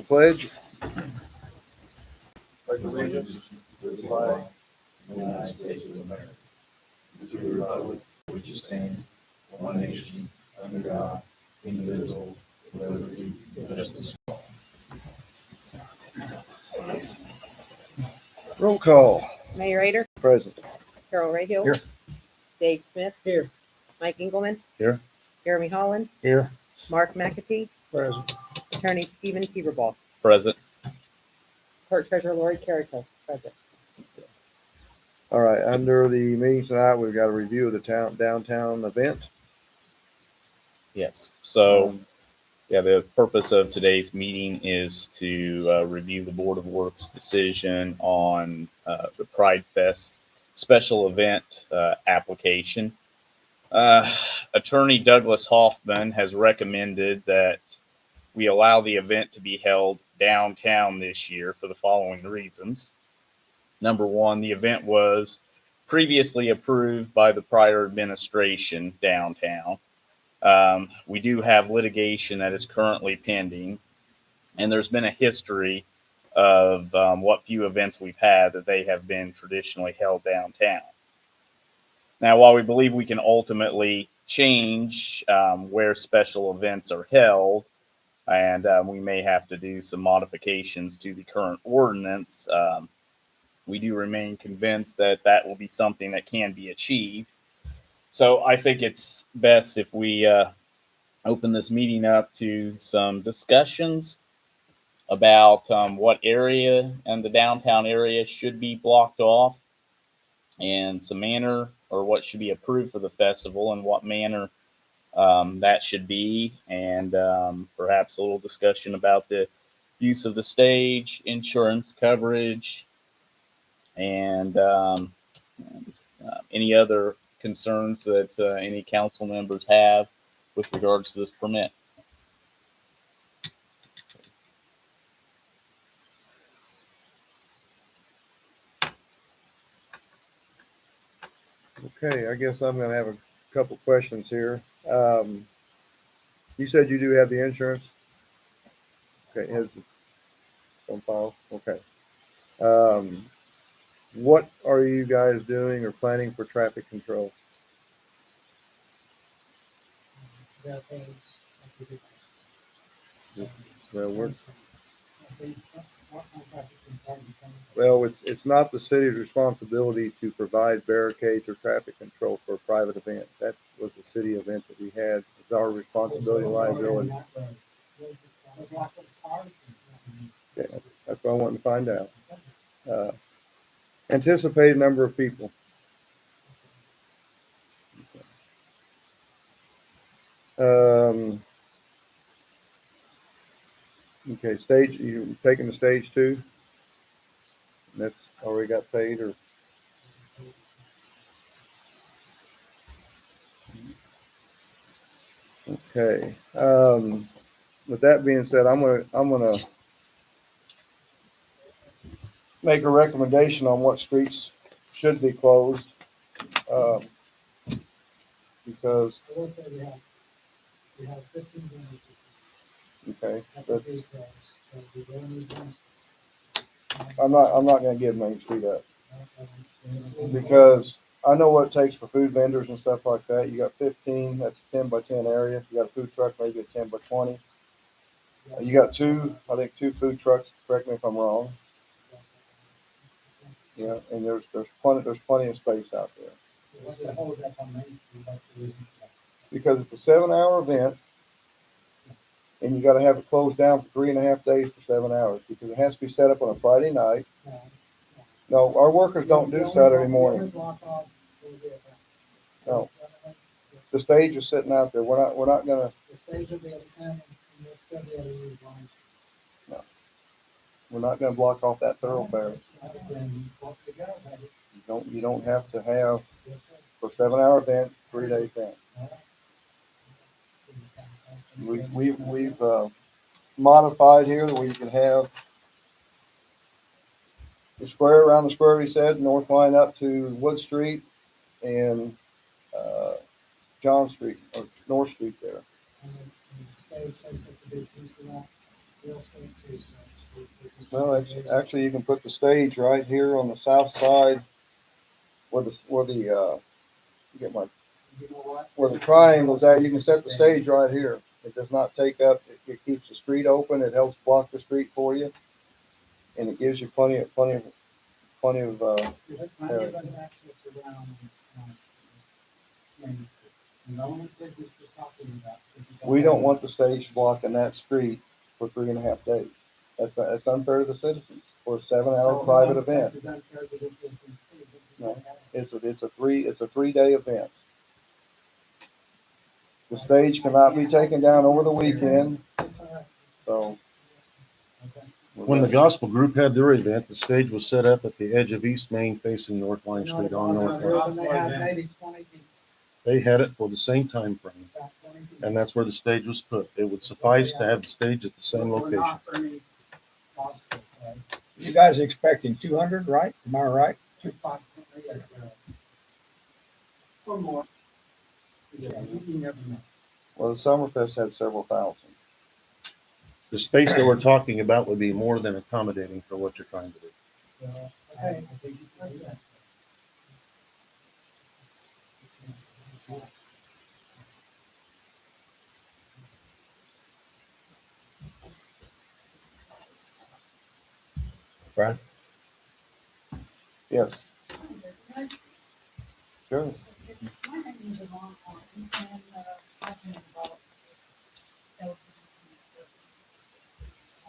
pledge. Pledge allegiance to the flag of the United States of America, to the republic which stands one nation under God, indivisible, with liberty and justice. Roll call. Mayor Rader, Present. Carol Rahill. Here. Dave Smith. Here. Mike Engelman. Here. Jeremy Holland. Here. Mark McAtee. Present. Attorney Stephen Tieberball. Present. Clerk Treasurer Lori Carrico. Present. All right, under the meeting tonight, we've got a review of the downtown event. Yes. So, the purpose of today's meeting is to review the Board of Works decision on the Pride Fest special event application. Attorney Douglas Hoffman has recommended that we allow the event to be held downtown this year for the following reasons. Number one, the event was previously approved by the prior administration downtown. We do have litigation that is currently pending, and there's been a history of what few events we've had that they have been traditionally held downtown. Now, while we believe we can ultimately change where special events are held, and we may have to do some modifications to the current ordinance, we do remain convinced that that will be something that can be achieved. So I think it's best if we open this meeting up to some discussions about what area and the downtown area should be blocked off, and some manner or what should be approved for the festival and what manner that should be, and perhaps a little discussion about the use of the stage, insurance coverage, and any other concerns that any council members have with regards to this permit. Okay, I guess I'm going to have a couple questions here. You said you do have the insurance? Okay, has it on file? Okay. What are you guys doing or planning for traffic control? Well, it's not the city's responsibility to provide barricades or traffic control for a private event. That was the city event that we had. It's our responsibility and liability. Okay, that's what I wanted to find out. Anticipated number of people. Okay, stage, you taking the stage too? That's already got paid, or? Okay. With that being said, I'm gonna make a recommendation on what streets should be closed, because. We have 15 vendors. Okay. I'm not going to give Main Street up, because I know what it takes for food vendors and stuff like that. You got 15, that's a 10 by 10 area. You got a food truck, maybe a 10 by 20. You got two food trucks. Correct me if I'm wrong. Yeah, and there's plenty of space out there. Because it's a 7-hour event, and you got to have it closed down for 3.5 days for 7 hours, because it has to be set up on a Friday night. No, our workers don't do Saturday morning. No, the stage is sitting out there. We're not gonna. The stage will be able to come and we'll still be able to use lines. No, we're not gonna block off that thoroughfare. You don't have to have for 7-hour event, 3-day event. We've modified here where you can have the square around the square, he said, north line up to Wood Street and John Street or North Street there. real estate too, so. No, actually, you can put the stage right here on the south side get my, You know what? where the triangle's at, you can set the stage right here. It does not take up, it keeps the street open, it helps block the street for you. And it gives you plenty of, There's plenty of access around, and the only business we're talking about. we don't want the stage blocking that street for 3.5 days. That's unfair to the citizens for a 7-hour private event. No. It's a 3-day event. The stage cannot be taken down over the weekend, so. When the gospel group had their event, the stage was set up at the edge of East Main facing North Line Street on North Line. They had maybe 20 people, They had it for the same time frame, about 20 people. and that's where the stage was put. It would suffice to have the stage at the same We're location. not for any gospel, okay? You guys expecting 200, right? Am I right? 250, yes, or more. Yeah, you never know. Well, the Summerfest had several thousand. The space that we're talking about would be more than accommodating for what you're trying to do. So, okay, I think you can do that. Brian? Yes, sure. My name is Yvonne Martin, and I've been involved with LGBT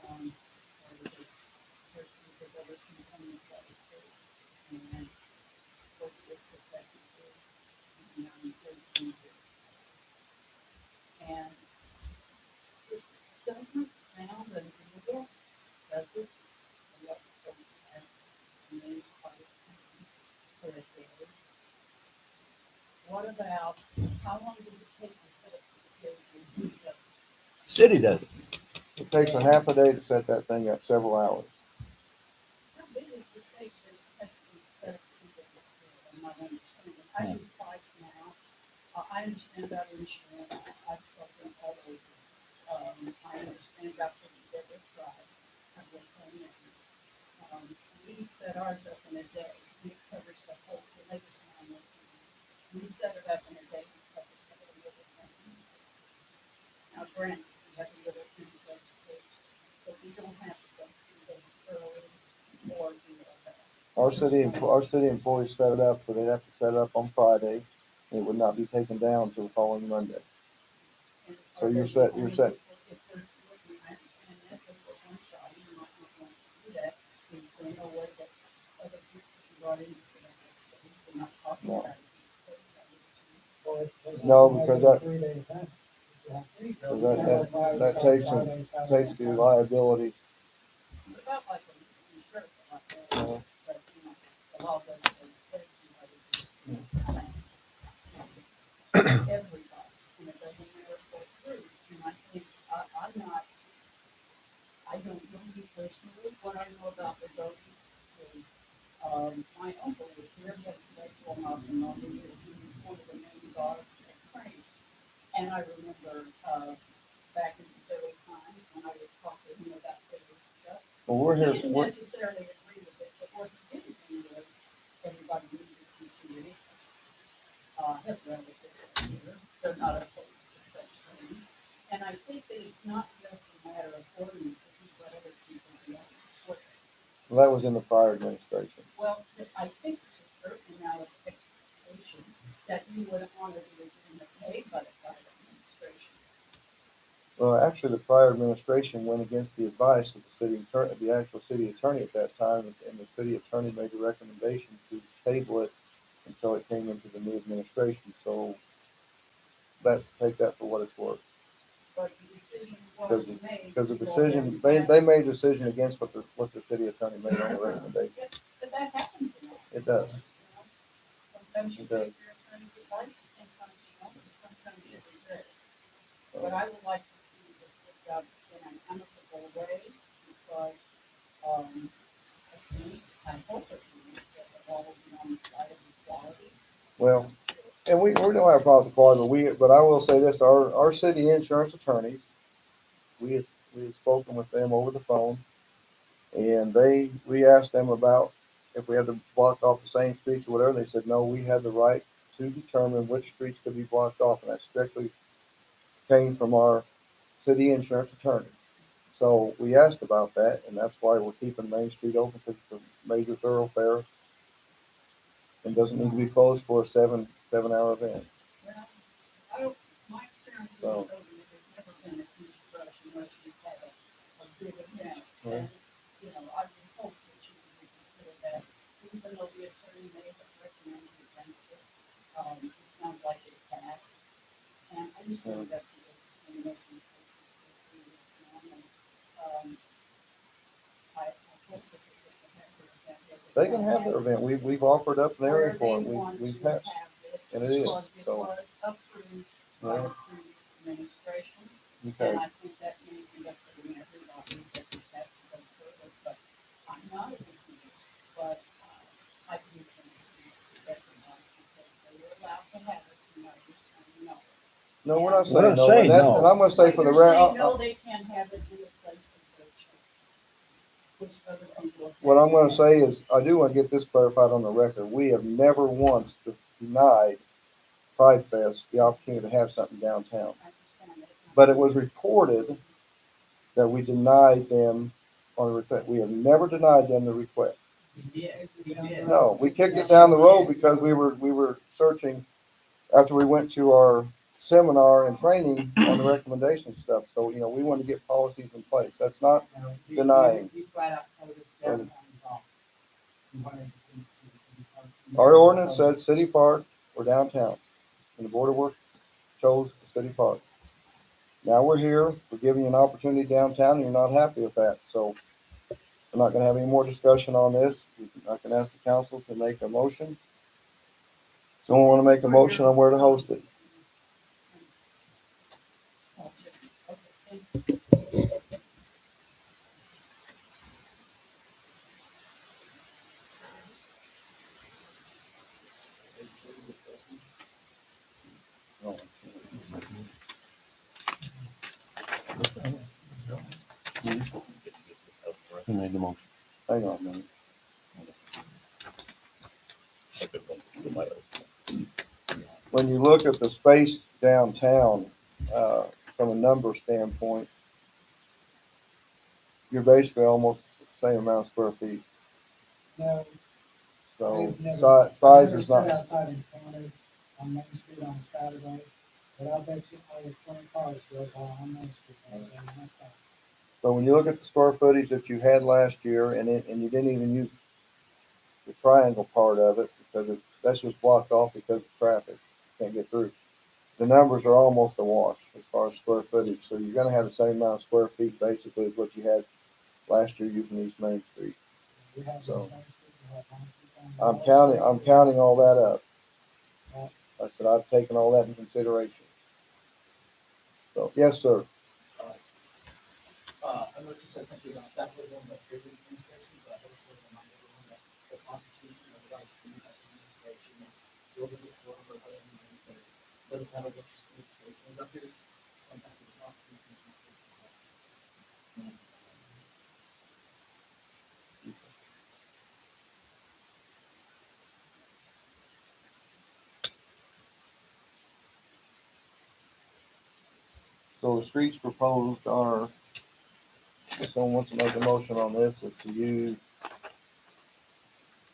over the first week of ever since I'm in the state, and worked with the second year, and I'm 13 years. And it doesn't sound unusual, does it? What the main part of for a day. What about, how long does it take to set up the stage and who does it? City does it. It takes a half a day to set that thing up, several hours. How big is the stage that has to be set up to get it? I'm not understanding. I do flights now. I understand about insurance. I've spoken all over. I understand about the debit drive. I've been paying it. We set ours up in a day. It covers the whole, the latest line. We set it up in a day. It covers the whole little thing. Now, granted, we have a little thing that stage, so we don't have to go 2 days early or do all that. Our city employees set it up, so they'd have to set it up on Friday. And it would not be taken down until the following Monday. And So you're are set- they you're only set. If there's, I understand that, but for one shot, you might not want to do that, because there's no way that other people can run into that. We're not talking No. about it. No, because that- 3-day event. So that takes the liability. It's about like an insurance, like that, Uh, but, the law does say that everybody. Everybody, and it doesn't matter what group, and I think, I'm not, I don't know you personally, what I know about the Loogootee is, my uncle was here, but that's all not the number, he was one of the main guards at Crane. And I remember, back in the early times, when I would talk to him about federal stuff, Well, we're he here, didn't we're, necessarily agree with it, but what he did agree with, everybody needed to do it. His relatives are here, they're not opposed to such things. And I think that it's not just a matter of ordinance, it's what other people do. well, that was in the prior administration. Well, I think there's a certain amount of expectation that you would honor the agreement made by the prior administration. Well, actually, the prior administration went against the advice of the city attorney, the actual city attorney at that time, and the city attorney made the recommendation to table it until it came into the new administration. So take that for what it's worth. But the decision was made. Because the to go decision, ahead and they made a decision against what the city attorney made on the recommendation. pass it. But that happens a lot. It does. Sometimes you It does. take your attorney's advice, sometimes you don't, sometimes you regret it. But I would like to see this worked out in an amicable way, because, I hope it means that the law will be on the side of equality. Well, and we don't have a problem with quality, but I will say this, our city insurance attorneys, we we had spoken with them over the phone. And we asked them about if we had to block off the same streets or whatever. They said, no, we had the right to determine which streets could be blocked off. And that strictly came from our city insurance attorney. So we asked about that, and that's why we're keeping Main Street open, because it's a major thoroughfare and doesn't need to be closed for a seven-hour event. Well, I don't, my experience with So- Loogootee, there's never been a huge rush unless you've had a big event. Right. And, you know, I would hope that you would reconsider that, even though the attorney may have recommended against it. It sounds like it passed. And I just want to investigate discrimination cases. I hope that they can have their event. They can have their event. We've offered up an area for them. We've passed. And it is, Because it so. was approved Right. through administration. Okay. And I think that means we have to bring everybody that has to go further, but I'm not a believer, but I do think that everybody, because they were allowed to have it, and I just saying no. No, we're not We're saying not no. saying And no. and I'm gonna say But for the you're saying, record, no, they can't have it in the place of their choice. Which other people. what I'm gonna say is, I do wanna get this clarified on the record. We have never once denied Pride Fest the opportunity to have something downtown. I understand that. But it was reported that we denied them on a request. We have never denied them the request. We did. No, we kicked it down the road because we were searching after we went to our seminar and training on the recommendation stuff. So, you know, we want to get policies in place. That's not, denying. We flat out told it downtown is off. We wanted to- our ordinance said city park or downtown. And the Board of Works chose city park. Now we're here, we're giving you an opportunity downtown, and you're not happy with that. So we're not gonna have any more discussion on this. I can ask the council to make a motion. Someone wanna make a motion on where to host it? Who made the motion? Hang on a minute. When you look at the space downtown, from a number standpoint, you're basically almost the same amount of square feet. No. So I've never- size I've never is not, stood outside and counted on Main Street on Saturday, but I bet you I was 20 cars drove by on Main Street that day, and that's all. so when you look at the square footage that you had last year, and you didn't even use the triangle part of it, because that's just blocked off because of traffic, can't get through. The numbers are almost a wash as far as square footage, so you're gonna have the same amount of square feet basically as what you had last year using East Main Street. We have So, this Main Street, we have Main Street on I'm North counting Street. all that up. Right. I said I've taken all that in consideration. So, yes, sir. I know you said something about that was on the previous administration, but I also want to remind everyone that the Constitution of the right to use that administration and build a reform or whatever you want to say. Doesn't matter what your situation is up here, sometimes the Constitution is not. So the streets proposed are, if someone wants to make a motion on this, is to use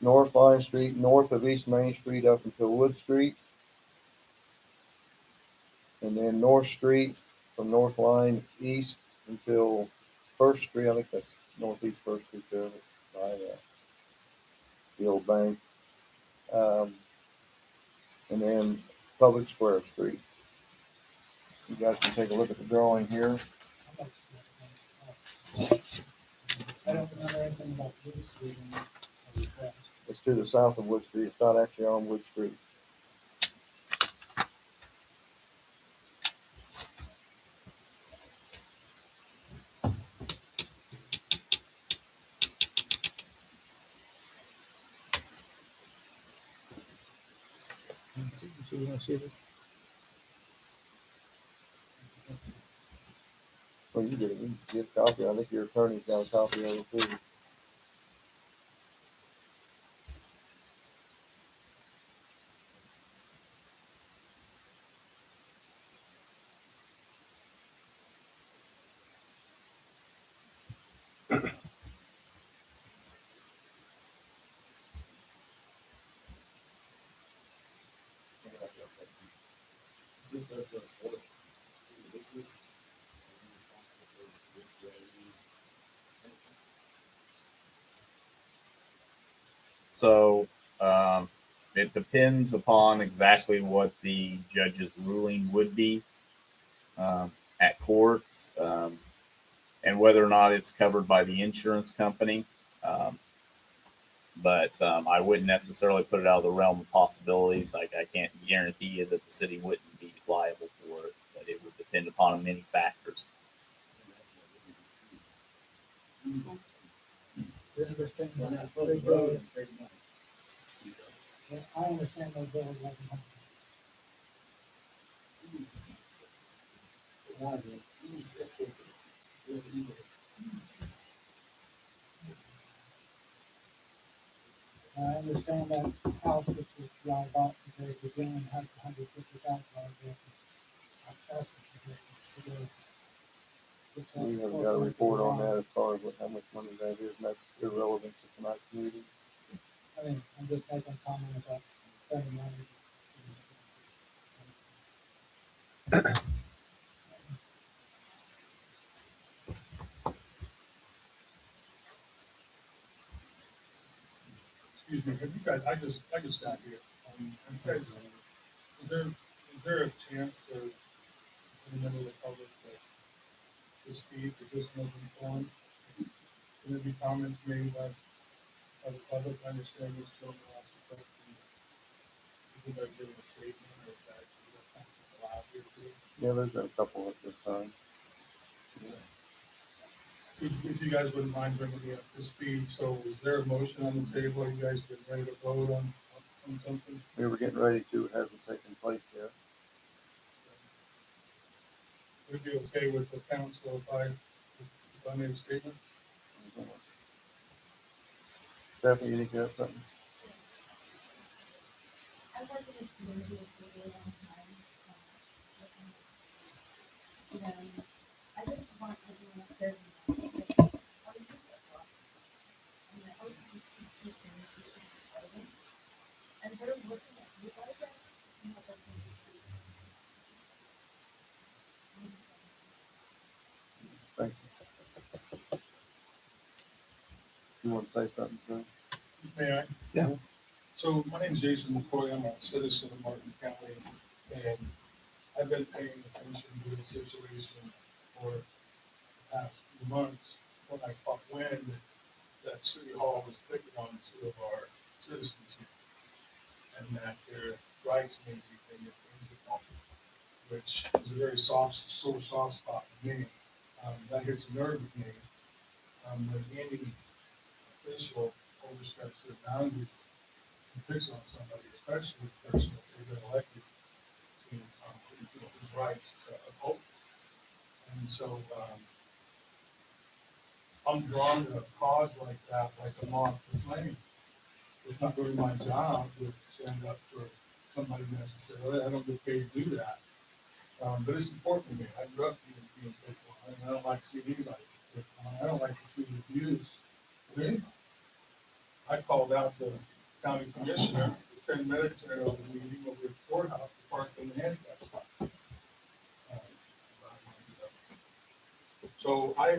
North Line Street, north of East Main Street up until Wood Street. And then North Street from North Line east until First Street, I think that's northeast First Street there, by the old bank. And then Public Square Street. You guys can take a look at the drawing here. I'd like to see it. I don't remember anything about Wood Street in the request. It's to the south of Wood Street. It's not actually on Wood Street. So Well, you did, you get a copy, I think your attorney's got a copy of it too. So it depends upon exactly what the judge's ruling would be at courts, and whether or not it's covered by the insurance company. Um, but I wouldn't necessarily put it out of the realm of possibilities. Like I can't guarantee you that the city wouldn't be liable for it, but it would depend upon many factors. You understand Well, that? that's the road and pay the money. Yeah, I understand those bills like a hundred. Why, then? That's what it is. I understand that house which was y'all bought at the very beginning has $150,000 worth. We haven't got a report on that as far as what, how much money that is, and that's irrelevant to tonight's meeting. I mean, I'm just making a comment about spending money. Excuse me, have you guys, I just got here. Have you guys, is there a chance or in the middle of the public to speak, or just an open forum? Can there be comments made by the public? I understand this still ask a question. You think I'd give a statement, or is that allowed here too? Yeah, there's been a couple at this time. If you guys wouldn't mind bringing me up to speed, so is there a motion on the table? Are you guys getting ready to vote on something? We were getting ready to, it hasn't taken place yet. Would it be okay with the council if I made a statement? Stephanie, you think you have something? I work in a community for a really long time. And I just want everyone up there to know that our youth are lost. And the LGBTQ community is struggling. And they're looking at you guys and what they're going to do. Thank you. You want to say something, sir? May I? Yeah. So my name's Jason McCoy. I'm a citizen of Martin County, and I've been paying attention to the situation for the past few months when I caught wind that City Hall was picking on two of our citizens here, and that their rights may be being infringed upon, which is a very sore soft spot for me. That hits a nerve with me. When any official oversteps their boundaries and picks on somebody, especially the person that they've been elected to, whose rights to uphold. And so, I'm drawn to a cause like that, like a mob to flame. It's not really my job to stand up for somebody necessarily. I don't get paid to do that. But it's important to me. I grew up being picked on, and I don't like to see anybody get picked on. I don't like to see abuse of anybody. I called out the county commissioner for 10 minutes in an meeting over at the courthouse to park in the handicap spot. So I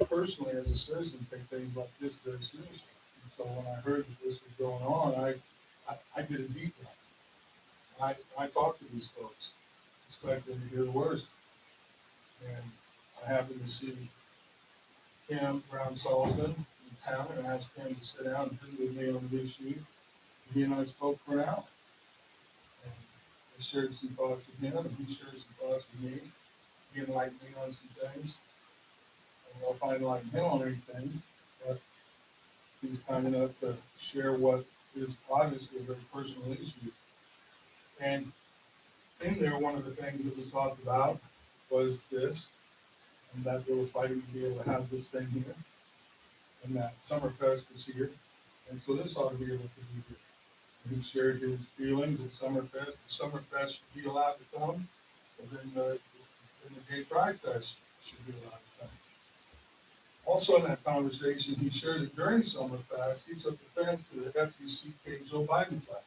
personally, as a citizen, take things like this very seriously. And so when I heard that this was going on, I did a deep dive. I talked to these folks, expecting to hear the worst. And I happened to see Kim Brown Sullivan in town and asked him to sit down and visit with me on the issue. He and I spoke for an hour. And I shared some thoughts with him, and he shared some thoughts with me. He enlightened me on some things. I don't know if I enlightened him on anything, but he was kind enough to share what is obviously a very personal issue. And in there, one of the things that we talked about was this. and that they were fighting to be able to have this thing here, and that Summerfest was here, and so this ought to be able to be here. And he shared his feelings at Summerfest. The Summerfest should be allowed to come, and then the Gay Pride Fest should be allowed to come. Also in that conversation, he shared that during Summerfest, he took offense to the FUCK Joe Biden flag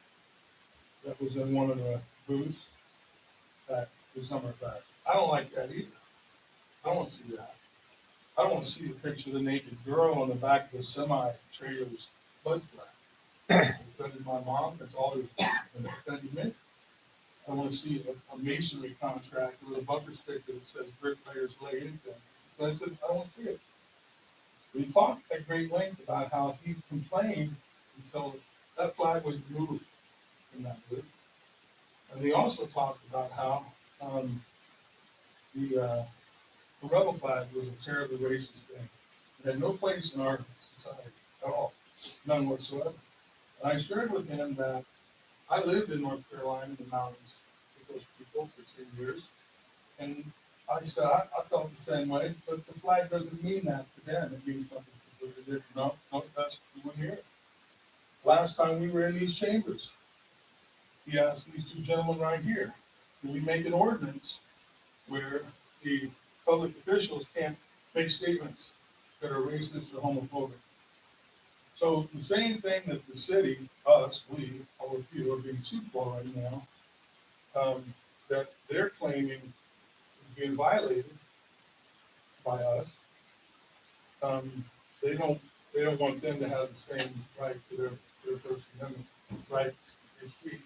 that was in one of the booths at the Summerfest. I don't like that either. I don't want to see that. I don't want to see the picture of the naked girl on the back of the semi-trailer's blood flag. It offended my mom. That's all it was. And it offended me. I want to see a masonry contract with a bumper sticker that says bricklayers lay anything. But I said, I don't want to see it. We talked at great length about how he complained until that flag was removed from that booth. And he also talked about how the rebel flag was a terribly racist thing. It had no place in our society at all, none whatsoever. And I shared with him that I lived in North Carolina in the mountains with those people for 10 years. And I said, I felt the same way, but the flag doesn't mean that to them. It means something completely different. No, that's what we're here. Last time we were in these chambers, he asked these two gentlemen right here, can we make an ordinance where the public officials can't make statements that are racist or homophobic? So the same thing that the city, us, we, all of you are being sued for right now, that they're claiming is being violated by us. They don't want them to have the same right to their First Amendment right to speak.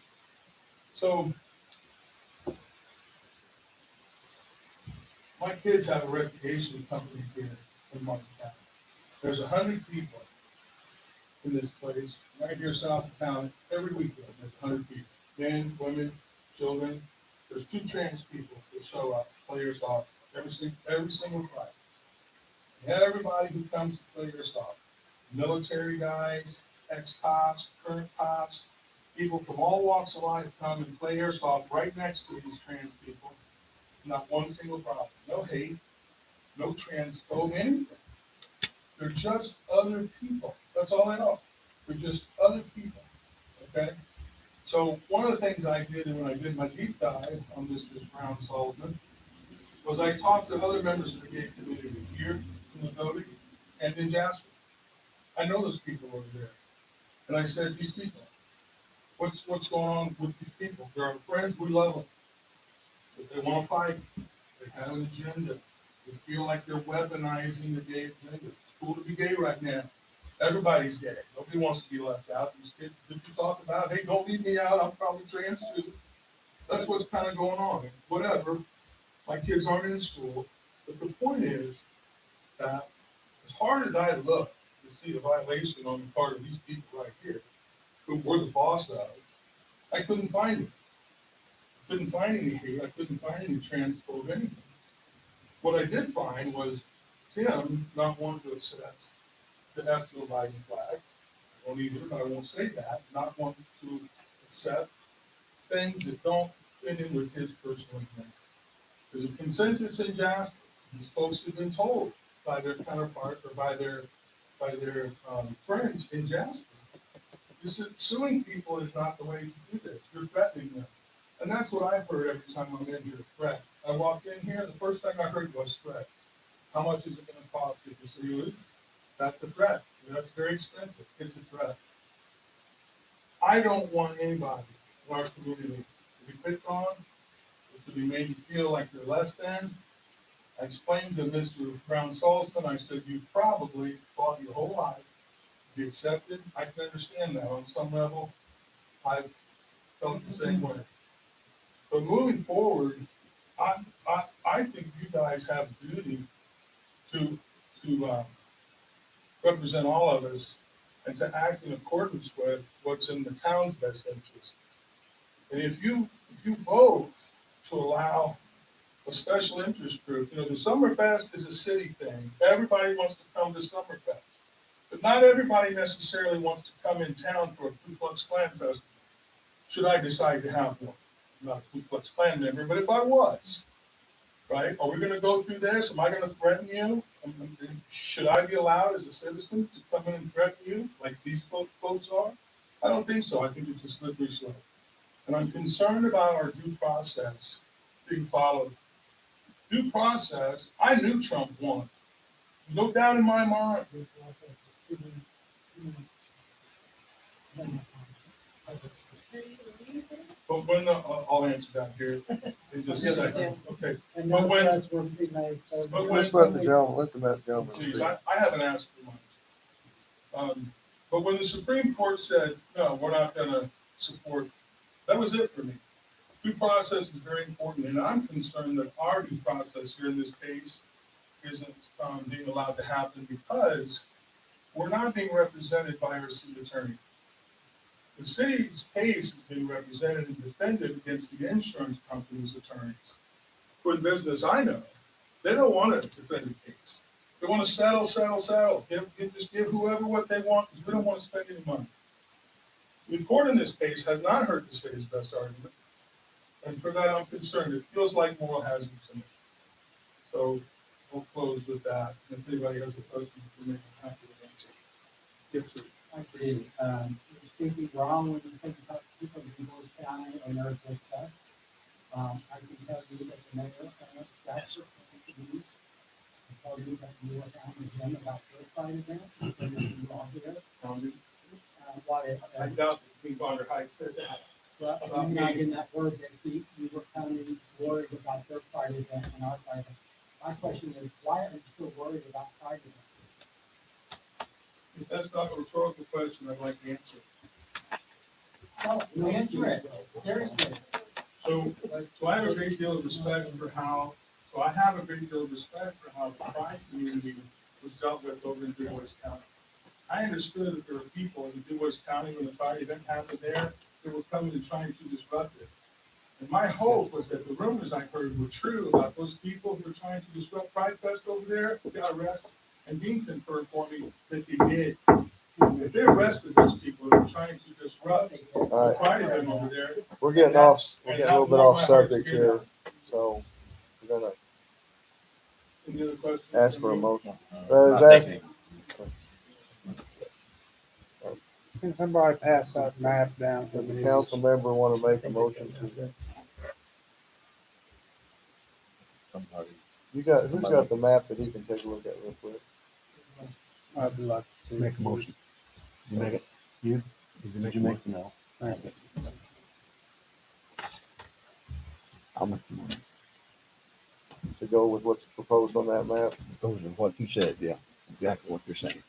So my kids have a recreation company here in Martin County. There's 100 people in this place, right here south of town, every weekend. There's 100 people, men, women, children. There's 2 trans people that show up, play airsoft every single Friday. And everybody who comes to play airsoft, military guys, ex-cops, current cops, people from all walks of life come and play airsoft right next to these trans people. Not one single problem. No hate, no transphobe, anything. They're just other people. That's all I know. They're just other people. Okay? So one of the things I did when I did my deep dive on Mr. Brown Sullivan was I talked to other members of the gay community here in Loogootee and in Jasper. I know those people over there. And I said, these people, what's going on with these people? They're our friends, we love them. But they want to fight. They have an agenda. They feel like they're weaponizing the gay agenda. It's cool to be gay right now. Everybody's gay. Nobody wants to be left out. These kids that you talk about, hey, don't leave me out. I'm probably trans too. That's what's kind of going on. Whatever. My kids aren't in school. But the point is that as hard as I look to see the violation on the part of these people right here, who we're the boss of, I couldn't find it. I couldn't find any hate. I couldn't find any transphobe anything. What I did find was Tim not wanting to accept the Joe Biden flag. I won't either, but I won't say that. Not wanting to accept things that don't fit in with his personal agenda. There's a consensus in Jasper. These folks have been told by their counterparts or by their friends in Jasper. Suing people is not the way to do this. You're threatening them. And that's what I've heard every time I'm in here, threats. I walked in here, the first thing I heard was threats. How much is it going to cost if the city loses? That's a threat. That's very expensive. It's a threat. I don't want anybody in our community to be picked on, or to be made to feel like they're less than. I explained to Mr. Brown Salzman, I said, you probably fought your whole life to be accepted. I can understand that on some level. I've felt the same way. But moving forward, I think you guys have a duty to represent all of us and to act in accordance with what's in the town's best interest. And if you vote to allow a special interest group, the Summerfest is a city thing. Everybody wants to come to Summerfest. But not everybody necessarily wants to come in town for a Ku Klux Klan festival, should I decide to have one. I'm not a Ku Klux Klan member, but if I was, right? Are we gonna go through this? Am I gonna threaten you? Should I be allowed as a citizen to come in and threaten you like these folks are? I don't think so. I think it's a slippery slope. And I'm concerned about our due process being followed. Due process, I knew Trump won. No doubt in my mind. But when I'll answer that here in just a second. Okay. And But no when- threats were being made, so. But when- Let's let the gentleman Geez, speak. I haven't asked for much. But when the Supreme Court said, no, we're not gonna support, that was it for me. Due process is very important, and I'm concerned that our due process here in this case isn't being allowed to happen because we're not being represented by our city attorney. The city's case is being represented and defended against the insurance company's attorneys. For the business I know, they don't want to defend the case. They want to settle. Just give whoever what they want because we don't want to spend any money. The court in this case has not heard the city's best argument. And for that, I'm concerned. It feels like moral hazard to me. So we'll close with that. And if anybody has a question for me, I'm happy to answer. Yes, sir. I agree. You're speaking wrong when you think about people in Boys County or North Texas. I can tell you that the mayor and that's what needs. I told you that you were down with them about their side event, and you all here. Why? I doubt that King Bonner Heights said that. Well, I'm not in that word that you were kind of worried about their side event and our side event. My question is, why are you still worried about side events? If that's not a rhetorical question, I'd like to answer. No, you answer it, seriously. So I have a great deal of respect for how the pride community was dealt with over in DuBois County. I understood that there were people in DuBois County when the pride event happened there that were coming and trying to disrupt it. And my hope was that the rumors I heard were true about those people who were trying to disrupt Pride Fest over there who got arrested. And Dean confirmed for me that they did. If they arrested those people who were trying to disrupt the Pride event over there, We're getting a little bit off subject here, so we're gonna any other questions? ask for a motion. Can somebody pass that map down to Does the me? council member want to make a motion to? Somebody. Who's got the map that he can take a look at real quick? I'd like to. Make a motion. You make it? You? Did you make the no? Thank you. I'll make the motion. To go with what's proposed on that map? Those are what you said, yeah. Exactly what you're saying.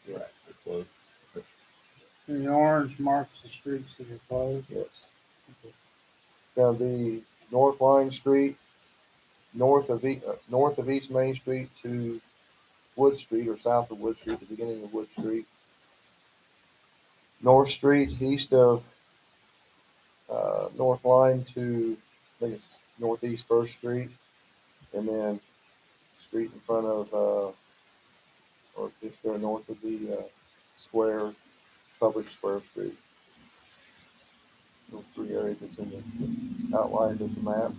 Right. Close. And the orange marks the streets that are closed. Yes. It's gonna be North Line Street, north of East Main Street to Wood Street, or south of Wood Street, the beginning of Wood Street. North Street, east of North Line to, I think it's Northeast First Street, and then street in front of, or just go north of the square, public square street. Those three areas that's in the outlined of the map.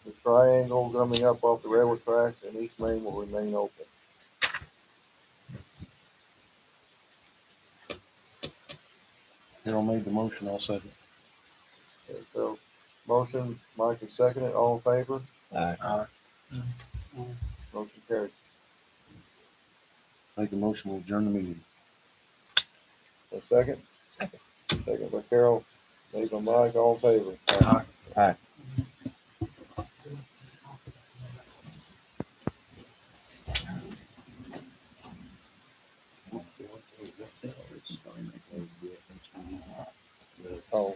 The triangle coming up off the railroad tracks and East Main will remain open. Harold made the motion, I'll second. Okay, so, motion, Mike is second it, all in favor? Aye. Motion carried. Make a motion, we'll adjourn the meeting. A second? Second by Carol, made by Mike, all in favor? Aye. Oh,